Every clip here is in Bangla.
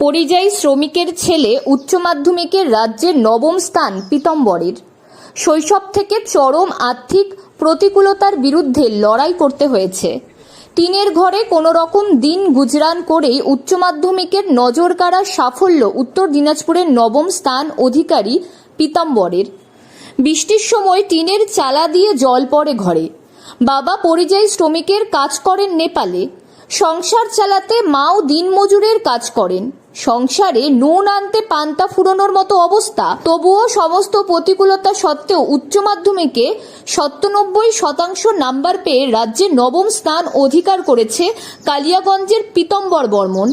পরিযায়ী শ্রমিকের ছেলে উচ্চ মাধ্যমিকের রাজ্যে নবম স্থান পীতম্বরের। শৈশব থেকে চরম আর্থিক প্রতিকূলতার বিরুদ্ধে লড়াই করতে হয়েছে। টিনের ঘরে কোনো রকম দিন গুজরান করেই উচ্চ মাধ্যমিকের নজরকাড়া সাফল্য উত্তর দিনাজপুরের নবম স্থান অধিকারী পীতম্বরের। বৃষ্টির সময় টিনের চালা দিয়ে জল পড়ে ঘরে। বাবা পরিযায়ী শ্রমিকের কাজ করেন নেপালে। সংসার চালাতে মাও দিনমজুরের কাজ করেন। সংসারে নুন আনতে পান্তা ফুরোনোর মতো অবস্থা। তবুও সমস্ত প্রতিকূলতা সত্ত্বেও উচ্চ মাধ্যমিকে ৯৭% নাম্বার পেয়ে রাজ্যে নবম স্থান অধিকার করেছে কালিয়াগঞ্জের পীতম্বর বর্মন।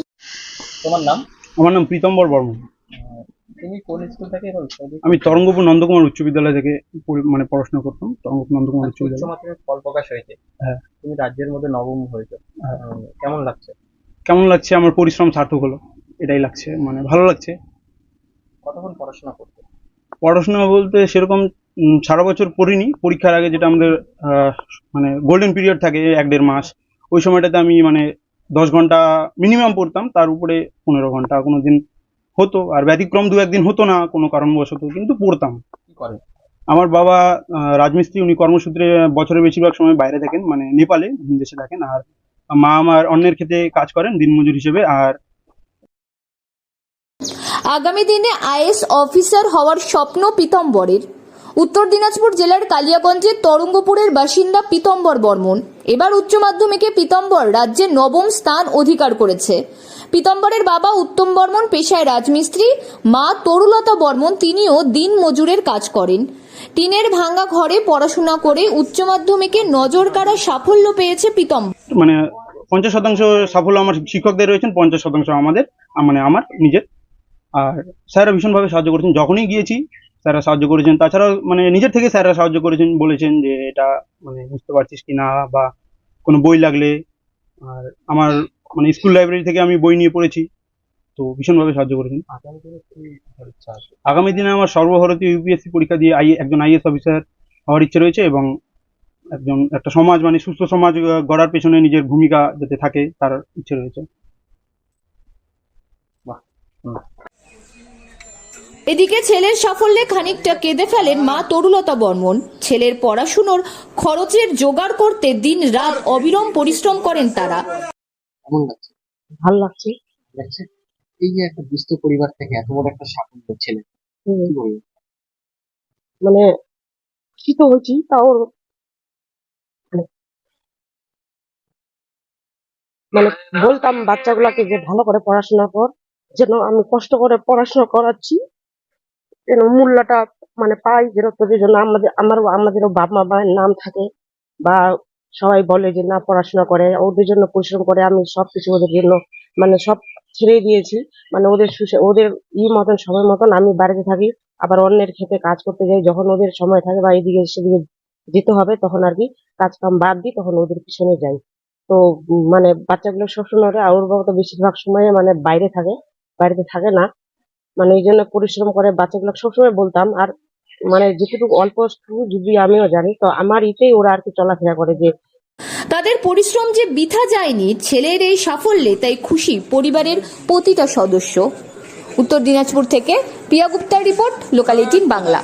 তোমার নাম? আমার নাম পীতম্বর বর্মন। তুমি কোন স্কুল থেকে বলছো? আমি তরঙ্গপুর নন্দকুমার উচ্চ বিদ্যালয় থেকে পড়াশোনা করতাম। তরঙ্গপুর নন্দকুমার উচ্চ উচ্চ বিদ্যালয়। মাধ্যমিক ফল প্রকাশ হয়েছে। হ্যাঁ। তুমি রাজ্যের মধ্যে নবম হয়েছো। কেমন লাগছে? কেমন লাগছে? আমার পরিশ্রম সার্থক হলো, এটাই লাগছে। মানে ভালো লাগছে। কতক্ষণ পড়াশোনা করতে? পড়াশোনা বলতে সেরকম সারা বছর পড়িনি। পরীক্ষার আগে যেটা আমাদের মানে গোল্ডেন পিরিয়ড থাকে ১-১.৫ মাস, ওই সময়টাতে আমি মানে 10 ঘন্টা মিনিমাম পড়তাম। তার উপরে 15 ঘন্টা কোনো দিন হতো, আর ব্যতিক্রম 2-1 দিন হতো না কোনো কারণবশত, কিন্তু পড়তাম। কি করে? আমার বাবা রাজমিস্ত্রি। উনি কর্মসূত্রে বছরের বেশিরভাগ সময় বাইরে থাকেন, মানে নেপালে, ভিন দেশে থাকেন। আর মা আমার অন্যের ক্ষেতে কাজ করেন দিনমজুর হিসেবে। আর আগামী দিনে আইএএস অফিসার হওয়ার স্বপ্ন পীতম্বরের। উত্তর দিনাজপুর জেলার কালিয়াগঞ্জের তরঙ্গপুরের বাসিন্দা পীতম্বর বর্মন। এবার উচ্চ মাধ্যমিকে পীতম্বর রাজ্যে নবম স্থান অধিকার করেছে। পীতম্বরের বাবা উত্তম বর্মন পেশায় রাজমিস্ত্রি। মা তরুলতা বর্মন, তিনিও দিন মজুরের কাজ করেন। টিনের ভাঙা ঘরে পড়াশোনা করে উচ্চ মাধ্যমিকে নজরকাড়া সাফল্য পেয়েছে পীতম্বর। মানে 50% সাফল্য আমার শিক্ষকদের রয়েছেন, 50% আমাদের, মানে আমার নিজের। আর স্যাররা ভীষণভাবে সাহায্য করেছেন। যখনই গিয়েছি স্যাররা সাহায্য করেছেন। তাছাড়াও মানে নিজের থেকে স্যাররা সাহায্য করেছেন, বলেছেন যে এটা মানে বুঝতে পারছিস কি না, বা কোনো বই লাগলে। আর আমার মানে স্কুল লাইব্রেরি থেকে আমি বই নিয়ে পড়েছি, তো ভীষণভাবে সাহায্য করেছেন। আগামী দিনে কি হওয়ার ইচ্ছা আছে? আগামী দিনে আমার সর্বভারতীয় ইউপিএসসি পরীক্ষা দিয়ে একজন আইএএস অফিসার হওয়ার ইচ্ছে রয়েছে, এবং একটা সমাজ মানে সুস্থ সমাজ গড়ার পেছনে নিজের ভূমিকা যাতে থাকে তার ইচ্ছে রয়েছে। এদিকে ছেলের সাফল্যে খানিকটা কেঁদে ফেলেন মা তরুলতা বর্মন। ছেলের পড়াশুনোর খরচের জোগাড় করতে দিন রাত অবিরাম পরিশ্রম করেন তারা। কেমন লাগছে? ভালো লাগছে। এই যে একটা দুস্থ পরিবার থেকে এত বড় একটা সাফল্য ছেলে, কি বলবো? মানে খুশি তো হয়েছি, তাও মানে বলতাম বাচ্চাগুলাকে যে ভালো করে পড়াশোনা কর, যেন আমি কষ্ট করে পড়াশোনা করাচ্ছি যেন মূল্যটা মানে পাই, যেন তোদের জন্য আমাদেরও বাবা মায়ের নাম থাকে, বা সবাই বলে যে না পড়াশোনা করে, ওদের জন্য পরিশ্রম করে। আমি সবকিছু ওদের জন্য মানে সব ছেড়ে দিয়েছি। মানে ওদের মতন সময় মতন আমি বাড়িতে থাকি, আবার অন্যের ক্ষেতে কাজ করতে যাই যখন ওদের সময় থাকে বা এদিকে সেদিকে যেতে হবে, তখন আর কি কাজ কাম বাদ দিই, তখন ওদের পিছনে যাই। তো মানে বাচ্চাগুলো সবসময় আর ওর বাবা তো বেশিরভাগ সময় মানে বাড়িতে থাকে না, মানে এই জন্য পরিশ্রম করে বাচ্চাগুলো সবসময় বলতাম। আর মানে যেটুকু অল্প যদি আমিও জানি, তো আমার ইতেই ওরা আর কি চলাফেরা করে যে তাদের পরিশ্রম যে বৃথা যায়নি ছেলের এই সাফল্যে, তাই খুশি পরিবারের প্রতিটা সদস্য। উত্তর দিনাজপুর থেকে প্রিয়া গুপ্তার রিপোর্ট, লোকাল 18 বাংলা।